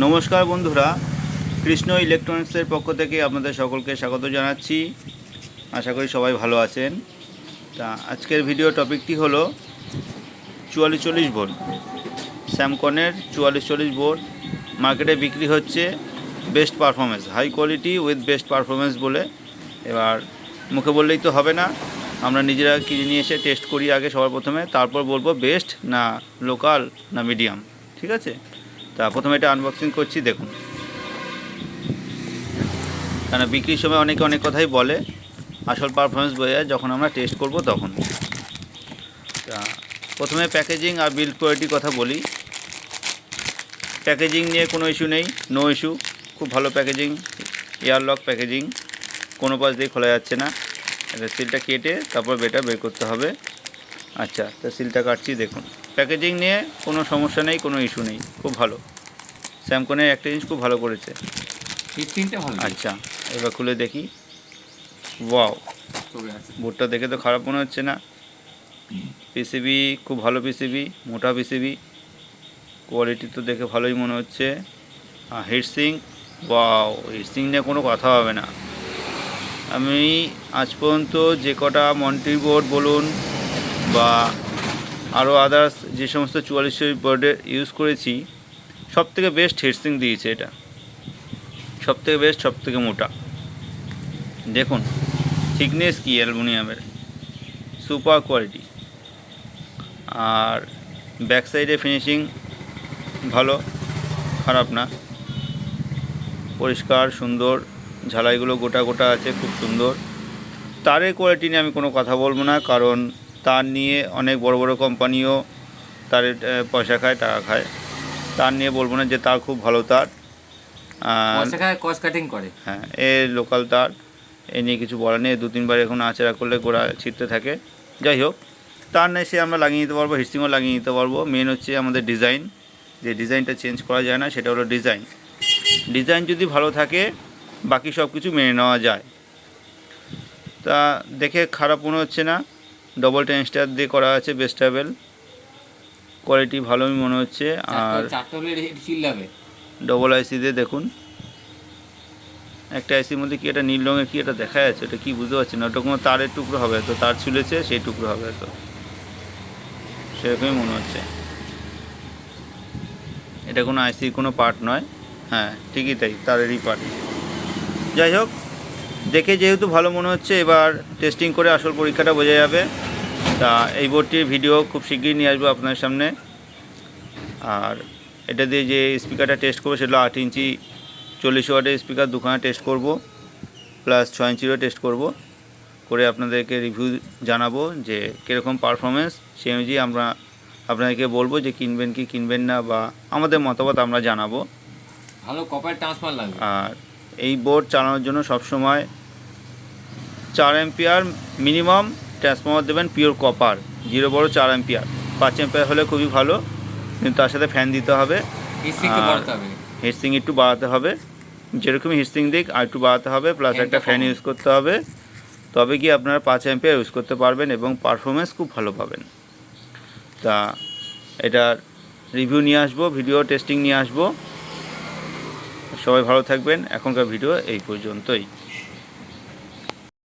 নমস্কার বন্ধুরা, কৃষ্ণ ইলেকট্রনিক্সের পক্ষ থেকে আপনাদের সকলকে স্বাগত জানাচ্ছি। আশা করি সবাই ভালো আছেন। তা আজকের ভিডিও টপিকটি হলো 4440 ভোল্ট স্যামকনের 4440 ভোল্ট মার্কেটে বিক্রি হচ্ছে best performance, high quality with best performance বলে। এবার মুখে বললেই তো হবে না, আমরা নিজেরা কিনে নিয়ে এসে টেস্ট করি আগে সবার প্রথমে, তারপর বলবো বেস্ট না লোকাল না মিডিয়াম। ঠিক আছে, তা প্রথমে এটা আনবক্সিং করছি, দেখুন। কেন বিক্রির সময় অনেকে অনেক কথাই বলে, আসল পারফরমেন্স বোঝা যায় যখন আমরা টেস্ট করব তখন। তা প্রথমে প্যাকেজিং আর বিল্ড কোয়ালিটির কথা বলি। প্যাকেজিং নিয়ে কোনো ইস্যু নেই, নো ইস্যু, খুব ভালো প্যাকেজিং, এয়ারলক প্যাকেজিং, কোনো পাশ দিয়ে খোলা যাচ্ছে না। এটা সিলটা কেটে তারপর বেটা বের করতে হবে। আচ্ছা, তা সিলটা কাটছি, দেখুন। প্যাকেজিং নিয়ে কোনো সমস্যা নেই, কোনো ইস্যু নেই, খুব ভালো। স্যামকনের একটা জিনিস খুব ভালো করেছে, আচ্ছা এবার খুলে দেখি। ওয়াও, বোর্ডটা দেখে তো খারাপ মনে হচ্ছে না। পিসিবি খুব ভালো পিসিবি, মোটা পিসিবি, কোয়ালিটি তো দেখে ভালোই মনে হচ্ছে। হিটসিং, ওয়াও, হিটসিং নিয়ে কোনো কথা হবে না। আমি আজ পর্যন্ত যে কটা মন্ট্রি বোর্ড বলুন বা আরও আদার্স যে সমস্ত 4400 বোর্ডের ইউজ করেছি, সবথেকে বেস্ট হিটসিং দিয়েছে এটা, সবথেকে বেস্ট, সবথেকে মোটা। দেখুন থিকনেস কি অ্যালুমিনিয়ামের, সুপার কোয়ালিটি। আর ব্যাক সাইডে ফিনিশিং ভালো, খারাপ না, পরিষ্কার সুন্দর, ঝালাইগুলো গোটা গোটা আছে, খুব সুন্দর। তারের কোয়ালিটি নিয়ে আমি কোনো কথা বলবো না, কারণ তার নিয়ে অনেক বড় বড় কোম্পানিও তারের পয়সা খায়, টাকা খায়। তার নিয়ে বলবো না যে তার খুব ভালো তার, কস্ট কাটিং করে। হ্যাঁ, লোকাল তার, এ নিয়ে কিছু বলার নেই। 2-3 বার এখন আঁচড়া করলে গোড়া ছিঁড়তে থাকে। যাই হোক, তার নেই, সে আমরা লাগিয়ে নিতে পারবো, হিটসিংও লাগিয়ে নিতে পারবো। মেন হচ্ছে আমাদের ডিজাইন, যে ডিজাইনটা চেঞ্জ করা যায় না, সেটা হলো ডিজাইন। ডিজাইন যদি ভালো থাকে বাকি সব কিছু মেনে নেওয়া যায়। তা দেখে খারাপ মনে হচ্ছে না, ডবল টেনস্টার দিয়ে করা আছে, বেস্টেবল কোয়ালিটি ভালোই মনে হচ্ছে। আর ডবল আইসি দিয়ে দেখুন, একটা আইসির মধ্যে কি একটা নীল রঙের কি একটা দেখা যাচ্ছে, ওটা কি বুঝতে পারছি না। ওটা কোনো তারের টুকরো হবে, তো তার ঝুলেছে সেই টুকরো হবে, তো সেরকমই মনে হচ্ছে। এটা কোনো আইসির কোনো পার্ট নয়, হ্যাঁ ঠিকই তাই, তারেরই পার্ট। যাই হোক, দেখে যেহেতু ভালো মনে হচ্ছে, এবার টেস্টিং করে আসল পরীক্ষাটা বোঝা যাবে। তা এই বোর্ডটির ভিডিও খুব শীঘ্রই নিয়ে আসবো আপনার সামনে। আর এটা দিয়ে যে স্পিকারটা টেস্ট করবো সেটা 8 ইঞ্চি 40 ওয়াটের স্পিকার, দুখানা টেস্ট করব, প্লাস 6 ইঞ্চিরও টেস্ট করব, করে আপনাদেরকে রিভিউ জানাবো যে কীরকম পারফরমেন্স। সেই অনুযায়ী আমরা আপনাদেরকে বলবো যে কিনবেন কি কিনবেন না, বা আমাদের মতামত আমরা জানাবো। ভালো কপার ট্রান্সফার লাগবে। আর এই বোর্ড চালানোর জন্য সবসময় 4 অ্যাম্পিয়ার মিনিমাম ট্রান্সফর্মার দেবেন, পিওর কপার, 0 বড় 4 অ্যাম্পিয়ার। 5 অ্যাম্পিয়ার হলে খুবই ভালো, কিন্তু তার সাথে ফ্যান দিতে হবে, হিটসিং একটু বাড়াতে হবে। যেরকমই হিটসিং দিক আর একটু বাড়াতে হবে, প্লাস একটা ফ্যান ইউজ করতে হবে। তবে কি আপনারা 5 অ্যাম্পিয়ার ইউজ করতে পারবেন এবং পারফরমেন্স খুব ভালো পাবেন। তা এটার রিভিউ নিয়ে আসবো, ভিডিও টেস্টিং নিয়ে আসবো। সবাই ভালো থাকবেন, এখনকার ভিডিও এই পর্যন্তই।